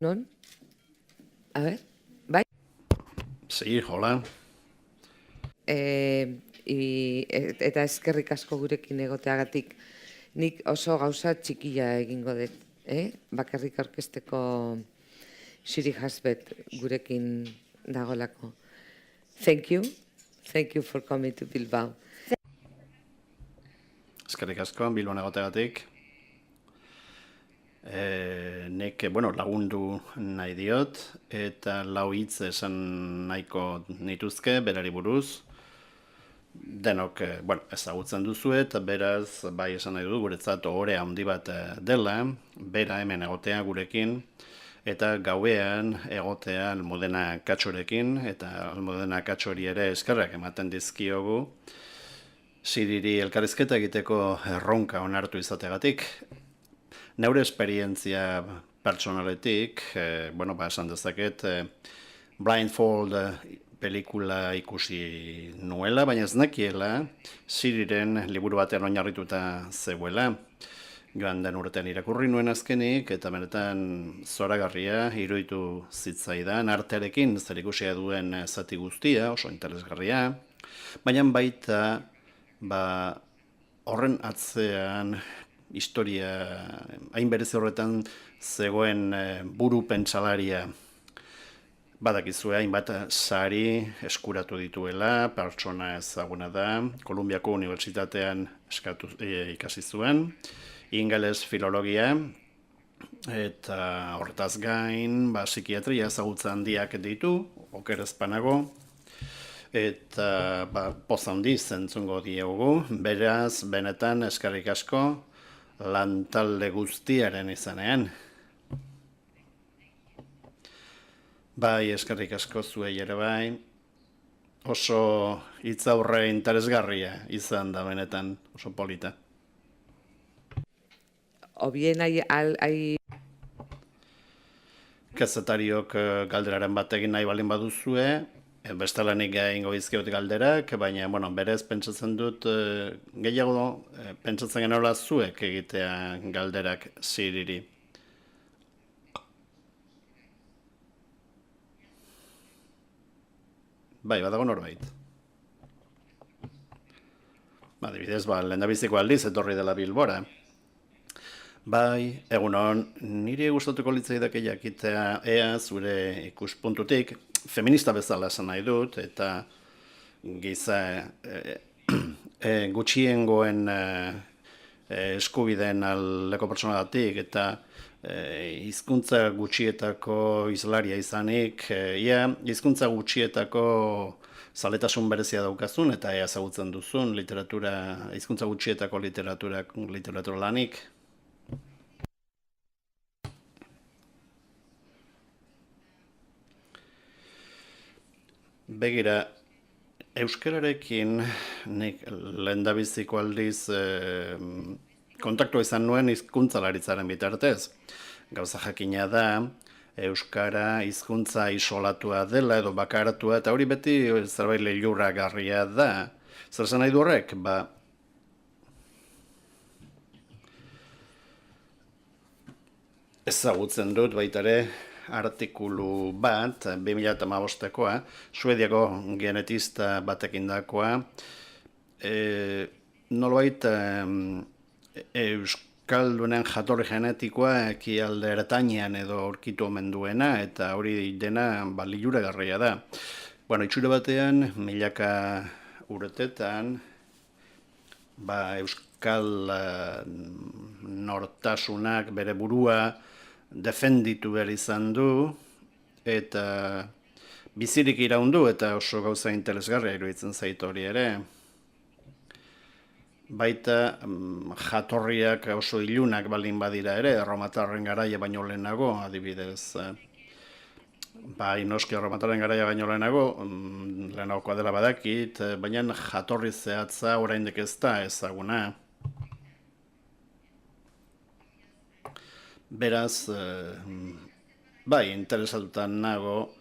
Non? A ver, bai? Sí, hola. Eta eskerrik asko gurekin egoteagatik. Nik oso gauza txikia egingo dut, bakarrik aurkezteko Shiri Hasbet gurekin dagolako. Thank you for coming to Bilbao. Eskerrik asko, Bilbon egoteagatik. Nik, lagundu nahi diot, eta lau hitz esan nahiko nituzke, berari buruz. Denok, ezagutzen duzu eta beraz, bai esan nahi du, guretzat ohore handi bat dela, bera hemen egotea gurekin, eta gauean egotea Almudena Katxorekin, eta Almudena Katxori ere eskerrak ematen dizkiogu, Siriri elkarrizketa egiteko erronka onartu izategatik. Neure esperientzia pertsonaletik, esan dezaket, Blindfold pelikula ikusi nuela, baina ez nekiela, Siriren liburu batean oinarrituta zegoela. Joan den urtean irakurri nuen azkenik, eta benetan zoragarria iruditu zitzaidan, artearekin zerikusia duen zati guztia, oso interesgarria, baina baita, horren atzean historia hain berezi horretan zegoen buru pentsalaria badakizue hainbat sari eskuratu dituela, pertsona ezaguna da, Kolumbiako Unibertsitatean ikasi zuen, ingeles filologia, eta horretaz gain, psikiatria ezagutza handiak ditu, okerez panago, eta poza handiz entzungo diogu, beraz, benetan eskerrik asko, lantalde guztiaren izanean. Bai, eskerrik asko zuei ere bai, oso hitzaurre interesgarria izan da benetan, oso polita. Obien Kazetariok galderaren bat egin nahi balin baduzue, bestelanik egingo izkiot galderak, baina, berez pentsatzen dut gehiago pentsatzen genola zuek egitea galderak Siriri. Bai, badago norbait. Adibidez, lehendabiziko aldiz etorri dela Bilbora. Bai, egunon, niri gustatuko litzaidake jakitea ea zure ikuspuntutik, feminista bezala esan nahi dut, eta giza gutxiengoen eskubideen aldeko pertsonagatik, eta hizkuntza gutxietako islaria izanik, hizkuntza gutxietako zaletasun berezia daukazun, eta ea ezagutzen duzun hizkuntza gutxietako literatura lanik. Begira, euskararekin nik lehendabiziko aldiz kontaktua izan nuen hizkuntzalaritzaren bitartez. Gauza jakina da, euskara hizkuntza isolatua dela edo bakaratua, eta hori beti zerbait liluragarria da. Zer esan nahi du horrek? Ezagutzen dut baitare artikulu bat, 2015koa, Suediako genetista batekin dakoa, nolbait euskaldunen jatorri genetikoa ekialde Ertainean edo aurkitu omen duena, eta hori dena liluragarria da. Itxura batean, milaka urtetan, euskal nortasunak bere burua defenditu behar izan du, eta bizirik iraundu, eta oso gauza interesgarria iruditzen zait hori ere. Baita jatorriak oso ilunak baldin badira ere, erromatarren garaia baino lehenago, adibidez. Noski erromatarren garaia baino lehenagokoa dela badakit, baina jatorri zehatza oraindik ez da ezaguna. Beraz, interesatutan nago,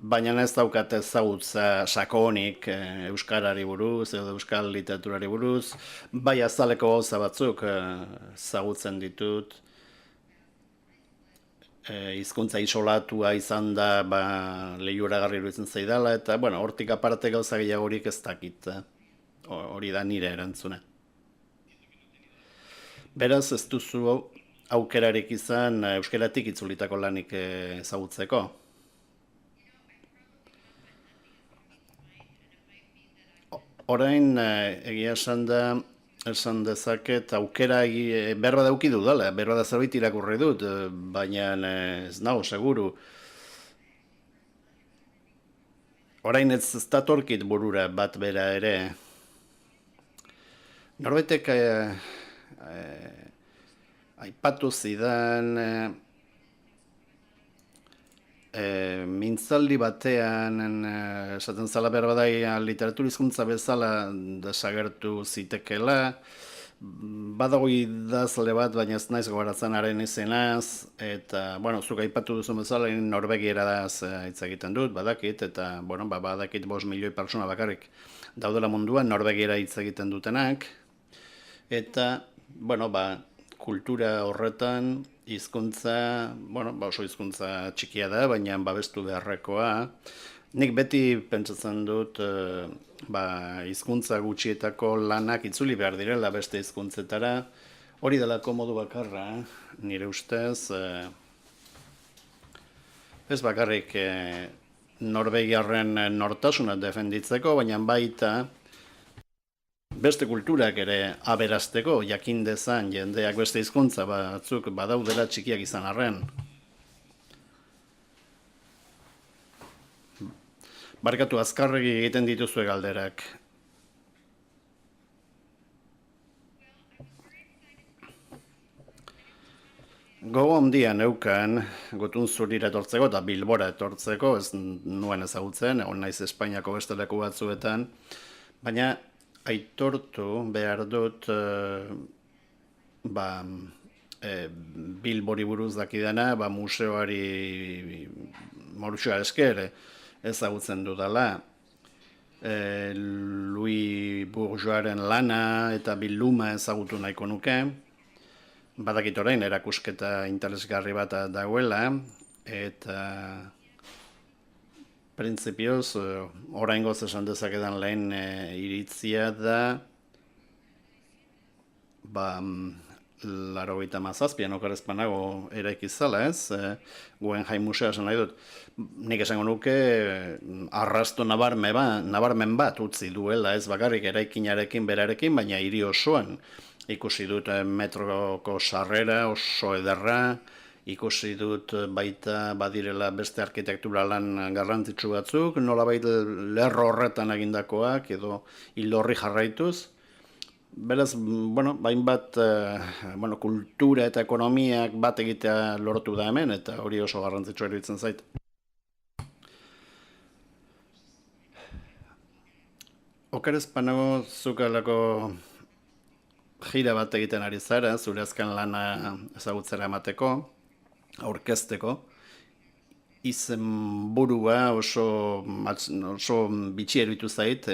baina ez daukat ezagutza sakonik euskarari buruz edo euskal literaturari buruz, bai azaleko gauza batzuk ezagutzen ditut. hizkuntza isolatua izan da, lehiuragarri iruditzen zaidala, eta, hortik aparte gauza gehiagorik ez dakit. Hori da nire erantzuna. Beraz, ez duzu aukerarik izan euskeratik itzulitako lanik ezagutzeko. Orain, egia esan dezaket, aukera berba dauki dudala, berba da zerbait irakurri dut, baina ez nago, seguru. Orain ez datorkit burura bat bera ere. Norbaitek aipatu zidan mintzaldi batean esaten zala behar badai literatur hizkuntza bezala desagertu zitekela. Badago idazle bat, baina ez naiz gogoratzen haren izenaz, eta, zuk aipatu duzu bezala, Norvegiera da hitz egiten dut, badakit, eta, badakit 5 milioi pertsona bakarrik daudela munduan Norvegiera hitz egiten dutenak, eta, kultura horretan, hizkuntza, oso hizkuntza txikia da, baina babestu beharrekoa. Nik beti pentsatzen dut hizkuntza gutxietako lanak itzuli behar direla beste hizkuntzetara. Hori delako modu bakarra, nire ustez. Ez bakarrik Norvegiarren nortasuna defenditzeko, baina baita beste kulturak ere aberasteko, jakin dezan jendeak beste hizkuntza batzuk badaudela txikiak izan arren. Barkatu, azkarregi egiten dituzue galderak. Gogo handia neukan, Gutun Zurira etortzeko eta Bilbora etortzeko, ez nuen ezagutzen, egon naiz Espainiako beste leku batzuetan, baina aitortu behar dut Bilbori buruz dakidana, museoari morutxoa esker ezagutzen dudala. Louis Bourgeoisen lana eta bilduma ezagutu nahiko nuke. Badakit orain erakusketa interesgarri bat dagoela, eta printzipioz, oraingoz esan dezakedan lehen iritzia da, 97an okarezpanago eraikizala, ez? Guggenheim musea esan nahi dut. Nik esango nuke arrasto nabarmen bat utzi duela, ez bakarrik eraikinarekin berarekin, baina hiri osoan. Ikusi dut metroko sarrera oso ederra, ikusi dut baita badirela beste arkitektura lan garrantzitsu batzuk, nolabait lerro horretan egindakoak edo ildo horri jarraituz. Beraz, bainbat kultura eta ekonomiak bat egitea lortu da hemen, eta hori oso garrantzitsua iruditzen zait. Okerezpanago zukalako jira bat egiten ari zara, zure azken lana ezagutzera emateko, aurkezteko. Izenburua oso bitxia iruditu zait,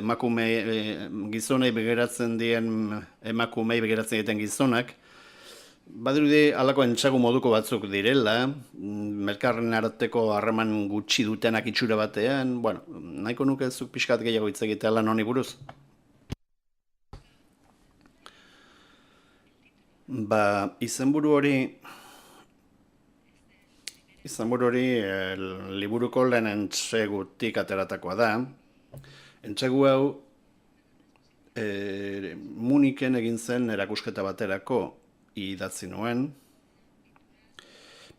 gizonei begiratzen dieten gizonak, badirudi halako entsagu moduko batzuk direla, elkarren arteko harreman gutxi dutenak itxura batean, nahiko nuke zuk pixkat gehiago hitz egitea lan honi buruz. Izenburu hori liburuko lehen entsegutik ateratakoa da. Entsegu hau Muniken egin zen erakusketa baterako idatzi nuen.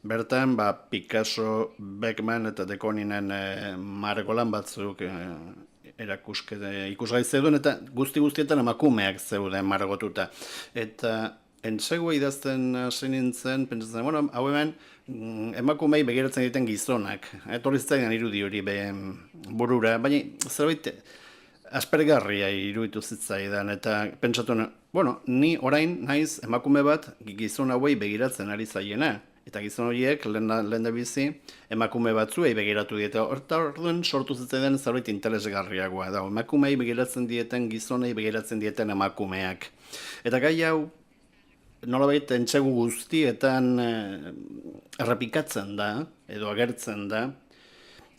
Bertan, Picasso, Beckman eta de Koninen margolan batzuk ikusgai zeuden, eta guztietan emakumeak zeuden margotuta. Eta entsegua idazten hasi nintzen, pentsatzen, hau hemen emakumei begiratzen egiten gizonak. Etorri zitzaidan irudi hori burura, baina zerbait aspergarria iruditu zitzaidan, eta pentsatu, ni orain naiz emakume bat gizon hauei begiratzen ari zaiena, eta gizon horiek lehen da bizi emakume batzuei begiratu dieta. Orduan sortu zitzaidan zerbait interesgarriagoa da, emakumei begiratzen dieten gizonei begiratzen dieten emakumeak. Eta gai hau nolabait entsegu guztietan errepikatzen da, edo agertzen da,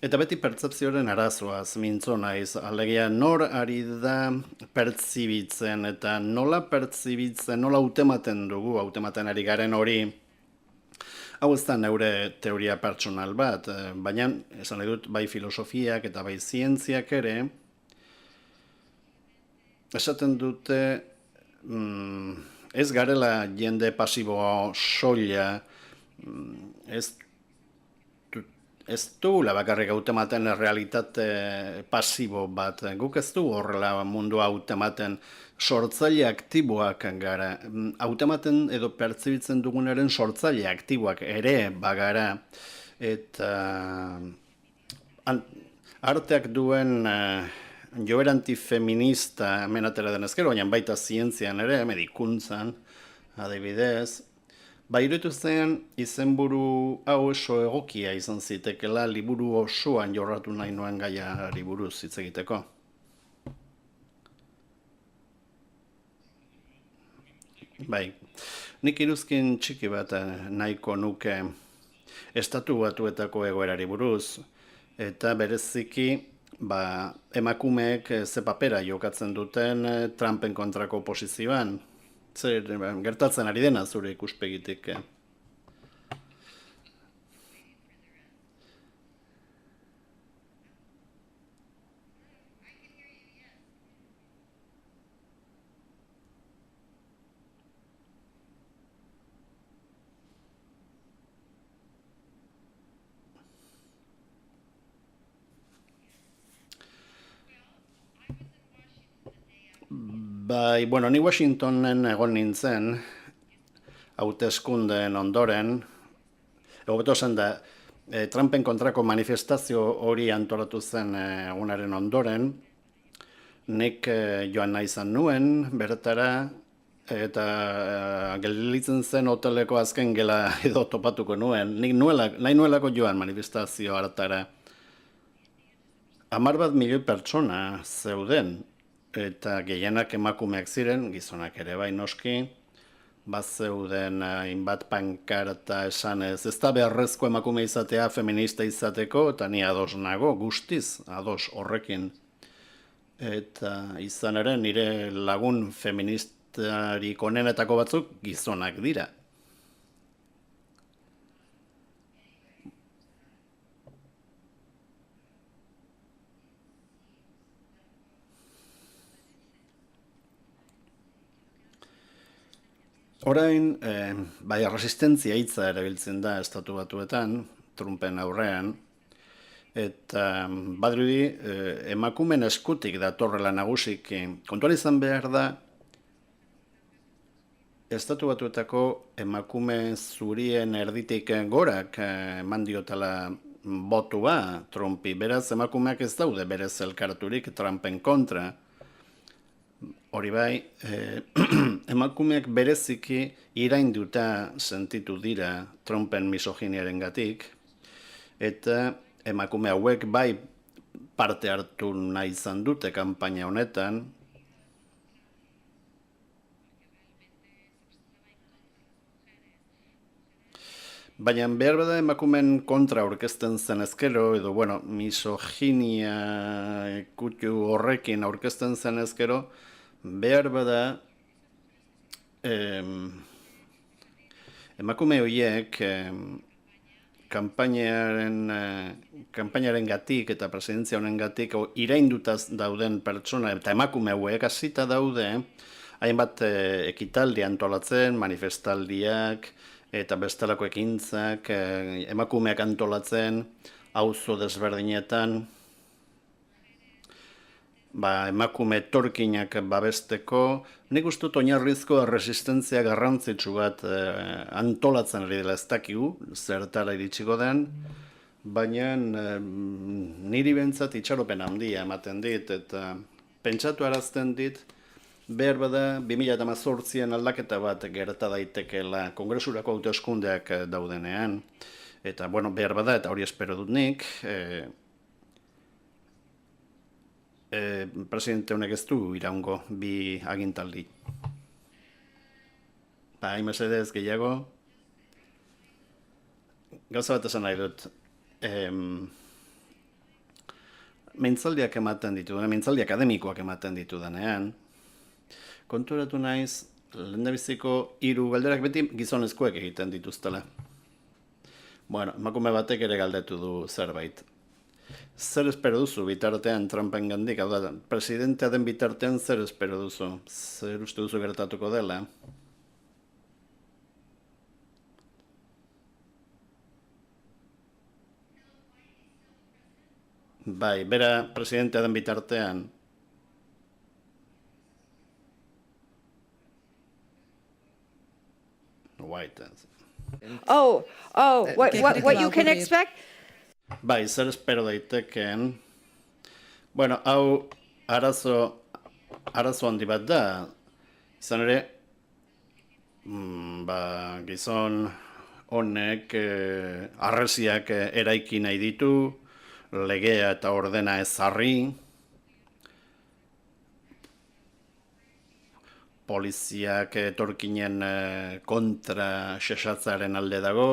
eta beti pertzepzioaren arazoaz mintzo naiz, alegia nor ari da pertzibitzen, eta nola pertzibitzen, nola hautematen dugu, hautematen ari garen hori, hau ez da neure teoria pertsonal bat, baina esan nahi dut bai filosofiak eta bai zientziak ere, esaten dute ez garela jende pasiboa soila, ez dugula bakarrik hautematen realitate pasibo bat. Guk ez du horrela mundua hautematen sortzaile aktiboak gara. Hautematen edo pertzibitzen dugunaren sortzaile aktiboak ere bagara. Eta arteak duen joera antifeminista hemen atera denezkero, baina baita zientzian ere, medikuntzan, adibidez, iruditu zen izenburu hau oso egokia izan zitekela liburu osoan jorratu nahi nuen gaiari buruz hitz egiteko. Bai, nik iruzkin txiki bat nahiko nuke Estatu Batuetako egoerari buruz, eta bereziki emakumeek ze papera jokatzen duten Trumpen kontrako oposizioan. Zer gertatzen ari dena zure ikuspegitik? Bai, bueno, ni Washingtonen egon nintzen, hauteskundeen ondoren, hobeto esan da, Trumpen kontrako manifestazio hori antolatu zen egunaren ondoren, nik joan nahi izan nuen, bertara, eta gelditzen zen hoteleko azken gela edo topatuko nuen. Nik nahi nuelako joan manifestazio hartara. 10.000 pertsona zeuden, eta gehienak emakumeak ziren, gizonak ere bai noski, zeuden hainbat pankarta esanez, ez da beharrezko emakume izatea feminista izateko, eta ni ados nago, guztiz ados horrekin. Eta izan ere nire lagun feministarik onenetako batzuk gizonak dira. Orain, bai, resistentzia hitza erabiltzen da Estatu Batuetan, Trumpen aurrean, eta badirudi emakumeen eskutik datorrela nagusiki. Kontuan izan behar da, Estatu Batuetako emakume zurien erditik gorak eman diotela botua Trumpi. Beraz, emakumeak ez daude berez elkarturik Trumpen kontra. Hori bai, emakumeak bereziki irainduta sentitu dira Trumpen misoginiarengatik, eta emakume hauek bai parte hartu nahi izan dute kanpaina honetan, baina behar bada emakumen kontra aurkezten zen ezkero, edo bueno, misoginia kutxu horrekin aurkezten zen ezkero, behar bada emakume horiek kanpainaren gatik eta presidentzia honen gatik iraindutaz dauden pertsona eta emakume hauek hasita daude hainbat ekitaldi antolatzen, manifestaldiak eta bestelako ekintzak, emakumeak antolatzen, auzo desberdinetan, emakume etorkinak babesteko, nik uste dut oinarrizko resistentzia garrantzitsu bat antolatzen ari dela ez dakigu, zertara iritsiko den, baina niri bentsat itxaropen handia ematen dit, eta pentsatu arazten dit, behar bada 2018an aldaketa bat gerta daitekeela Kongresurako hauteskundeak daudenean, eta bueno, behar bada, eta hori espero dut nik, presidente honek ez du iraungo bi agintaldi. Bai, mesedez gehiago. Gauza bat esan nahi dut. Mintzaldiak ematen ditudan, mintzaldi akademikoak ematen ditudanean, konturatu naiz, lehendabiziko 3 galderak beti gizonezkoek egiten dituztela. Bueno, emakume batek ere galdetu du zerbait. Zer espero duzu bitartean Trumpengandik, hau da, presidentea den bitartean zer espero duzu? Zer uste duzu gertatuko dela? Bai, bera presidentea den bitartean, White. Oh, what you can expect? Bai, zer espero daitekeen. Bueno, hau arazo handi bat da. Izan ere, gizon honek harresiak eraiki nahi ditu, legea eta ordena ezarri, poliziak etorkinen kontra xexatzaren alde dago,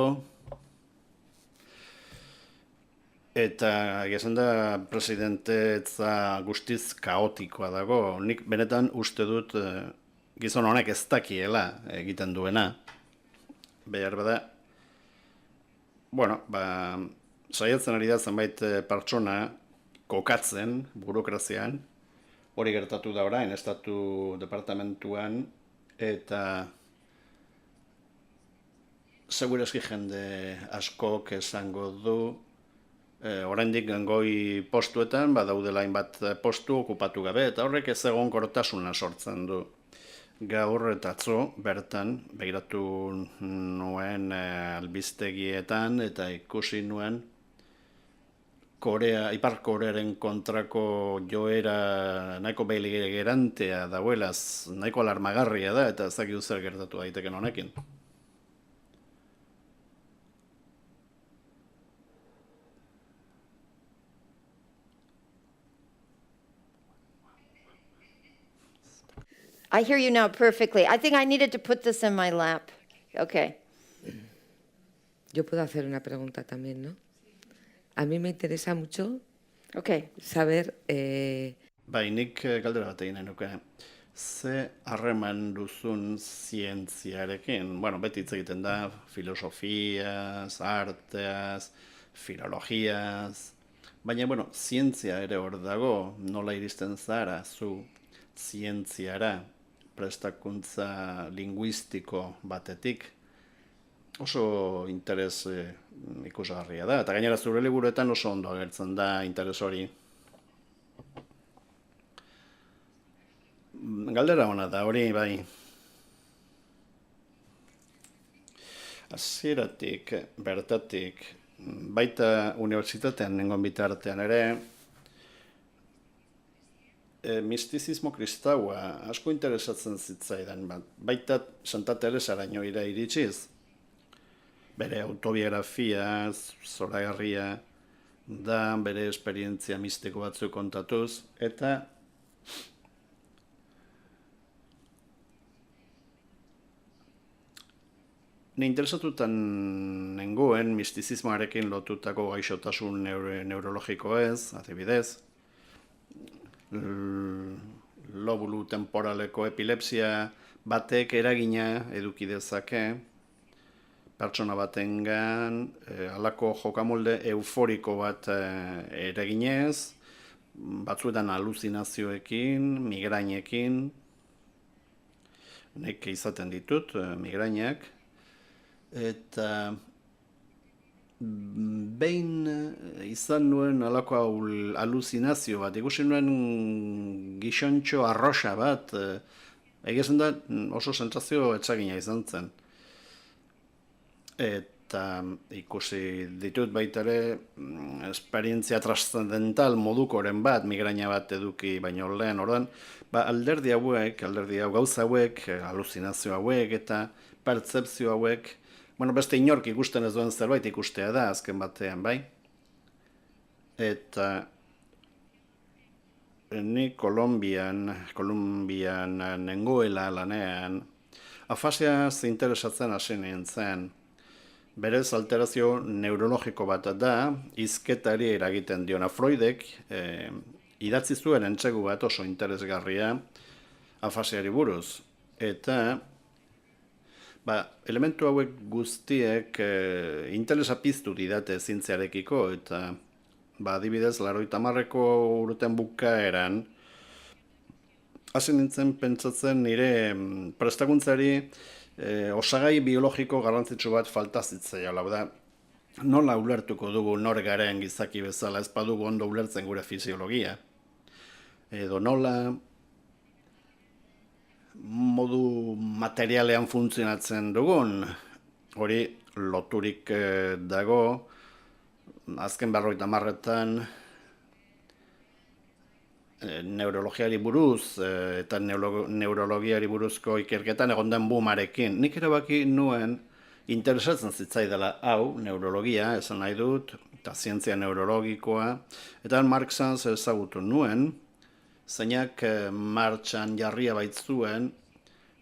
eta esan da presidentetza guztiz kaotikoa dago. Nik benetan uste dut gizon honek ez dakiela egiten duena. Behar bada, bueno, saiatzen ari da zenbait pertsona kokatzen burokrazian, hori gertatu da orain, estatu departamentuan, eta segurazki jende askok esango du, oraindik goi postuetan, badaudela hainbat postu okupatu gabe, eta horrek ez egonkortasuna sortzen du. Gaur eta atzo bertan begiratu nuen albistegietan eta ikusi nuen Ipar Korearen kontrako joera nahiko beligerantea dauelaz, nahiko alarmagarria da, eta ez dakit zer gertatu daiteken honekin. I hear you now perfectly. I think I needed to put this in my lap. Okay. Yo puedo hacer una pregunta también, ¿no? A mí me interesa mucho Okay. saber... Bai, nik galdera bat egin nahi nuke. Ze harreman duzun zientziarekin? Bueno, beti hitz egiten da filosofiaz, arteaz, filologiaz, baina, bueno, zientzia ere hor dago, nola iristen zara zu zientziara, prestakuntza linguistiko batetik, oso interes ikusgarria da, eta gainera zure liburuetan oso ondo agertzen da interes hori. Galdera ona da, hori bai. Hasieratik, bertatik, baita unibertsitatean nengoen bitartean ere, mistizismo kristaua asko interesatzen zitzaidan, baita Santa Teresaraino iritsiz. Bere autobiografia, zoragarria da, bere esperientzia mistiko batzuk kontatuz, eta ni interesatutan nengoen mistizismoarekin lotutako gaixotasun neurologikoez, adibidez, lobulu temporaleko epilepsia batek eragina eduki dezake, pertsona batengan halako jokamolde euforiko bat eraginez, batzuetan aluzinazioekin, migrainekin, nik izaten ditut migrainak, eta behin izan nuen halako aluzinazio bat, ikusi nuen gizontxo arroxa bat, egizen da oso sentsazio etzagina izan zen. Eta ikusi ditut baita ere esperientzia transcendental modukoren bat, migraina bat eduki baino lehen, orduan, alderdi hauek, gauza hauek, aluzinazio hauek eta pertzepzio hauek, bueno, beste inork ikusten ez duen zerbait ikustea da, azken batean, bai? Eta ni Kolonbian nengoela lanean, Afasiaz interesatzen hasi nintzen. Berez alterazio neurologiko bat da, hizketari eragiten diona. Freudek idatzi zuen entsegu bat oso interesgarria afasiari buruz. Eta elementu hauek guztiek interesa piztu didate zientziarekiko, eta adibidez, 80ko urten bukaeran, hasi nintzen pentsatzen nire prestakuntzari osagai biologiko garrantzitsu bat falta zitzaiala. Da, nola ulertuko dugu nor garen gizaki bezala, ez badugu ondo ulertzen gure fisiologia. Edo nola modu materialean funtzionatzen dugun, hori loturik dago, azken 50 hamarretan neurologiari buruz eta neurologiari buruzko ikerketan egon den boomarekin. Nik erabaki nuen interesatzen zitzaidala hau, neurologia, esan nahi dut, eta zientzia neurologikoa, eta Marxan ezagutu nuen, zeinak martxan jarria baitzuen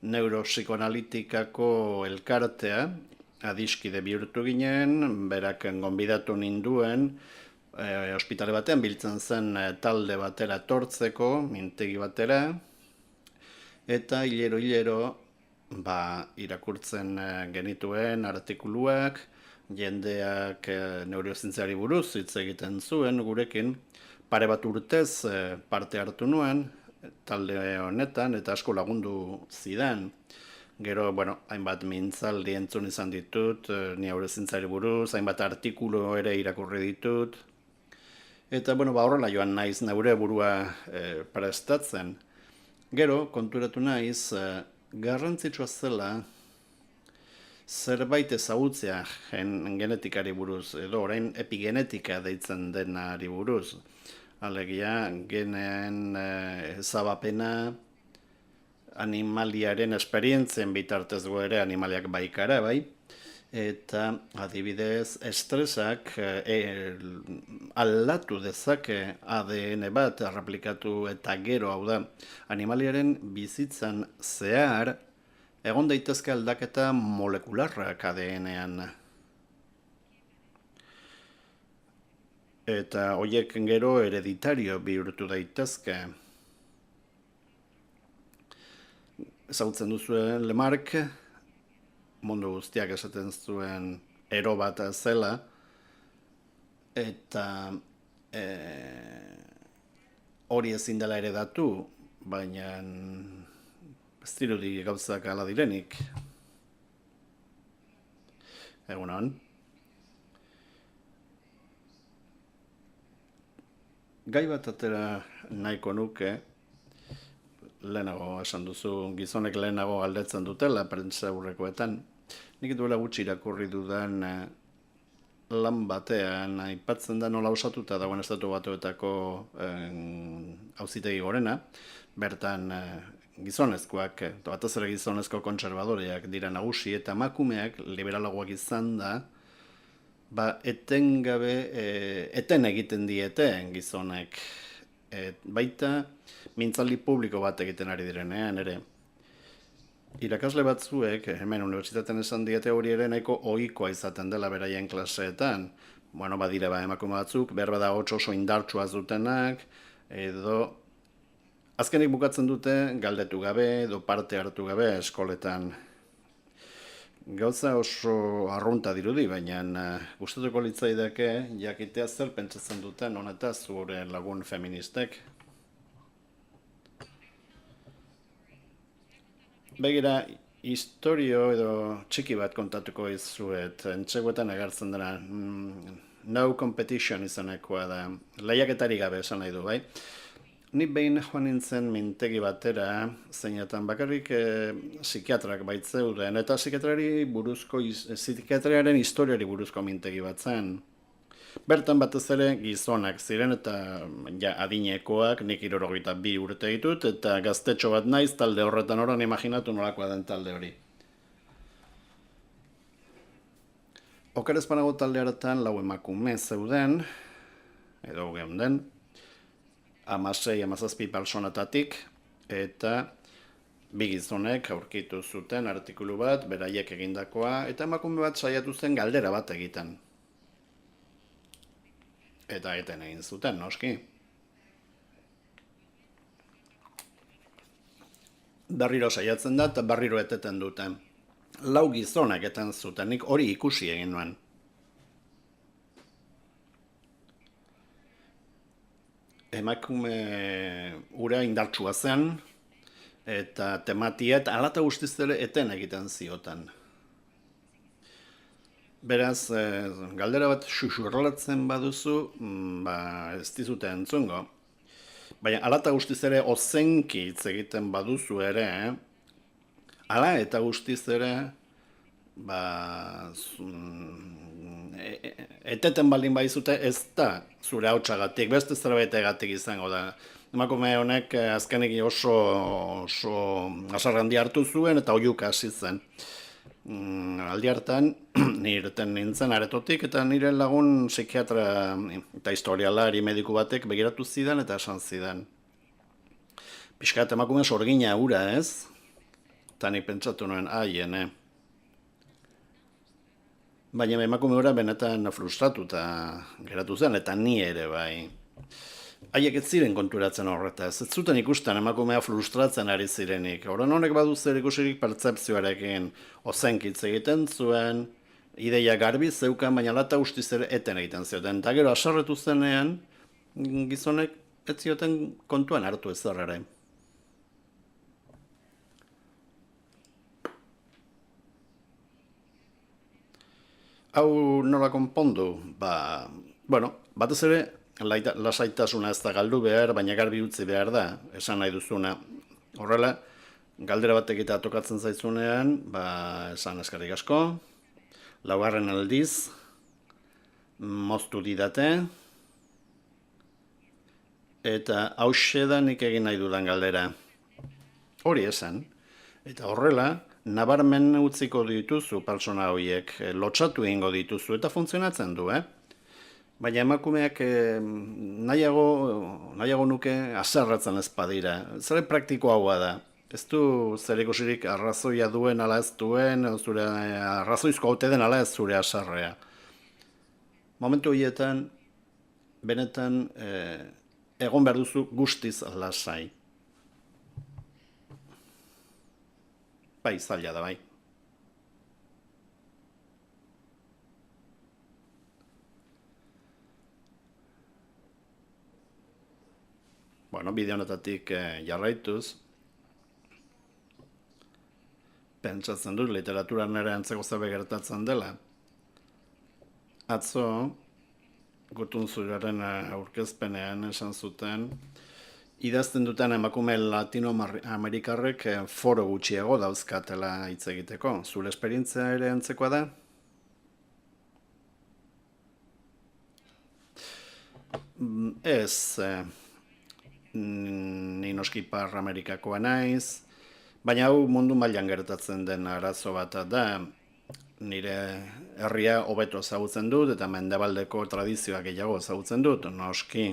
neuropsikoanalitikako elkartea, adiskide bihurtu ginen, berak gonbidatu ninduen, ospitale batean biltzen zen talde batera etortzeko, mintegi batera, eta hilero irakurtzen genituen artikuluak, jendeak neurozientziari buruz hitz egiten zuen gurekin, pare bat urtez parte hartu nuen talde honetan, eta asko lagundu zidan. Gero, hainbat mintzaldi entzun izan ditut, neurozientziari buruz, hainbat artikulu ere irakurri ditut, eta, horrela joan naiz neure burua prestatzen. Gero, konturatu naiz, garrantzitsua zela zerbait ezagutzea genetikari buruz, edo orain epigenetika deitzen denari buruz. Alegia, geneen ezabapena animaliaren esperientzien bitartez ere animaliak baikara, bai? Eta adibidez, estresak aldatu dezake ADN bat erreplikatu eta gero, hau da, animaliaren bizitzan zehar egon daitezke aldaketa molekularrak ADN-ean. Eta horiek gero hereditario bihurtu daitezke. Ezagutzen duzuen Lamarck, mundu guztiak esaten zuen ero bat zela, eta hori ezin dela heredatu, baina ez dirudi gauzak hala direnik. Egunon. Gai bat atera nahiko nuke, lehenago esan duzu, gizonek lehenago galdetzen dutela prentsa aurrekoetan. Nik duela gutxi irakurri dudan lan batean aipatzen da nola osatuta dagoen Estatu Batuetako auzitegi gorena, bertan gizonezkoak, batez ere gizonezko kontserbadoreak dira nagusi, eta emakumeak liberalagoak izan da, eten egiten diete gizonek. Baita, mintzaldi publiko bat egiten ari direnean, ere. Irakasle batzuek, hemen unibertsitatean esan diete hori ere nahiko ohikoa izaten dela beraien klaseetan. Badira emakume batzuk, behar bada oso indartsua zutenak, edo azkenik bukatzen dute galdetu gabe, edo parte hartu gabe eskoletan. Gauza oso arrunta dirudi, baina gustatuko litzaidake jakitea zer pentsatzen duten honetaz gure lagun feministek. Begira, historio edo txiki bat kontatuko izuet, entseguetan agertzen dena, no competition izanekoa da, lehiaketari gabe esan nahi du, bai? Ni behin joan nintzen mintegi batera, zeinetan bakarrik psikiatrak baitzeuden, eta psikiatriaren historiari buruzko mintegi bat zen. Bertan batez ere gizonak ziren eta adinekoak, nik 62 urte ditut, eta gaztetxo bat naiz talde horretan oran imaginatu nolakoa den talde hori. Oker ez banago talde hartan 4 emakume zeuden, edo geunden, 16-17 pertsonetatik, eta bi gizonek aurkitu zuten artikulu bat, beraiek egindakoa, eta emakume bat saiatu zen galdera bat egiten. Eta eten egin zuten, noski. Berriro saiatzen da, eta berriro eteten dute. 4 gizonak eten zuten, nik hori ikusi egin nuen. Emakume ura indartsua zen, eta tematiet alata guztiz ere eten egiten zioten. Beraz, galdera bat xuxurlatzen baduzu, ez dizute entzungo. Baina alata guztiz ere ozenki hitz egiten baduzu ere, ala eta guztiz ere, eteten baldin baizute ez da zure hautsagatik, beste zerbaitegatik izango da. Emakume honek azkenik oso azar handi hartu zuen eta oihuka hasi zen. Aldi hartan, nireten nintzen aretotik eta nire lagun psikiatra eta historialari mediku batek begiratu zidan eta esan zidan. Pixkat emakume sorgina ura ez? Eta nik pentsatu nuen, aiene. Baina emakume ura benetan frustratuta geratu zen, eta ni ere bai. Haiek ez ziren konturatzen horretaz, ez zuten ikusten emakumea frustratzen ari zirenik. Horren honek badu zer ikusirik pertzepzioarekin ozenkitz egiten zuen, ideia garbi zeukan, baina lata guztiz ere eten egiten zioten. Eta gero asarretu zenean, gizonek ez zioten kontuan hartu ezer ere. Hau nola konpondu? Batez ere, lasaitasuna ez da galdu behar, baina garbi utzi behar da, esan nahi duzuna. Horrela, galdera bat egitea tokatzen zaizunean, esan eskerrik asko, 4. aldiz, moztu didate, eta hauxe da nik egin nahi dudan galdera. Hori esan, eta horrela, nabarmen utziko dituzu pertsona horiek, lotsatu egingo dituzu, eta funtzionatzen du, Baina emakumeak nahiago nuke haserretzen ez badira. Zere praktiko haua da. Ez du zer ikusirik arrazoia duen ala ez duen, zure arrazoizko haute den ala ez zure haserrea. Momentu horietan, benetan, egon behar duzu guztiz lasai. Bai, zaila da, bai. Bide honetatik jarraituz, pentsatzen dut literaturan ere antzeko zerbait gertatzen dela. Atzo, Gutunzuraren aurkezpenean esan zuten, idazten duten emakume latinoamerikarrek foro gutxiago dauzkatela hitz egiteko. Zure esperientzia ere antzekoa da? Ez, ni noski Ipar Amerikakoa naiz, baina hau mundu mailan gertatzen den arazo bat da, nire herria hobeto ezagutzen dut eta mendebaldeko tradizioak gehiago ezagutzen dut, noski.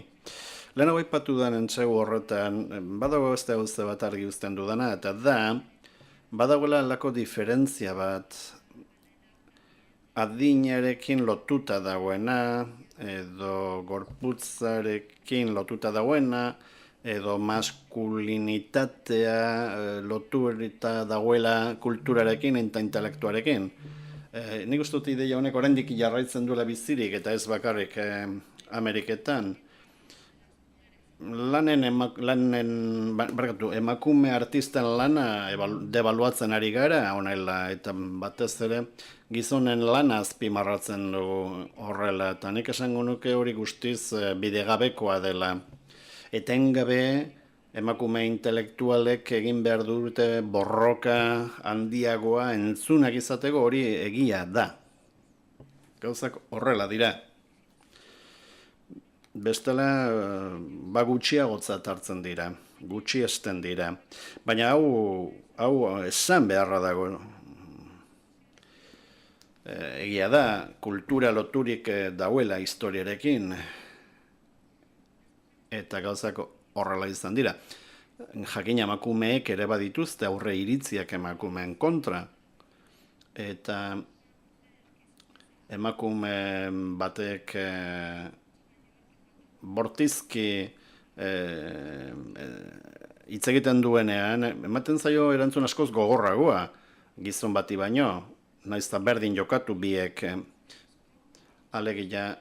Lehenago aipatu den entzegu horretan, badago beste gauze bat argi uzten dudana, eta da, badagoela halako diferentzia bat adinarekin lotuta dagoena, edo gorputzarekin lotuta dagoena, edo maskulinitatea lotuta dagoela kulturarekin eta intelektuarekin. Nik uste dut ideia honek oraindik jarraitzen duela bizirik eta ez bakarrik Ameriketan. Emakume artisten lana debaluatzen ari gara, honela, eta batez ere gizonen lana azpimarratzen dugu horrela, eta nik esango nuke hori guztiz bidegabekoa dela. Etengabe emakume intelektualek egin behar dute borroka handiagoa entzunak izateko hori egia da. Gauzak horrela dira. Bestela gutxiagotzat hartzen dira, gutxi esten dira. Baina hau esan beharra dago. Egia da, kultura loturik dauela historiarekin. Eta gauzak horrela izan dira. jakin emakumeek ere badituzte aurre iritziak emakumeen kontra. Eta emakume batek bortizki hitz egiten duenean, ematen zaio erantzun askoz gogorragoa gizon bati baino, naiz eta berdin jokatu biek. Alegia,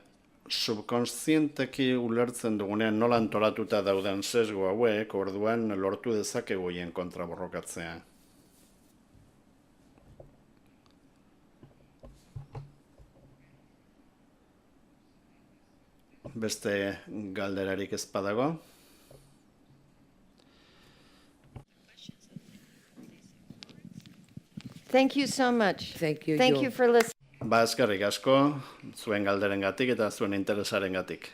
subkonsienteki ulertzen dugunean nola antolatuta dauden sesgo hauek, orduan lortu dezakegu hien kontra borrokatzea. Beste galderarik ez badago? Thank you so much. Thank you, Thank Jo. you for listening. Eskerrik asko, zuen galderengatik eta zuen interesarengatik.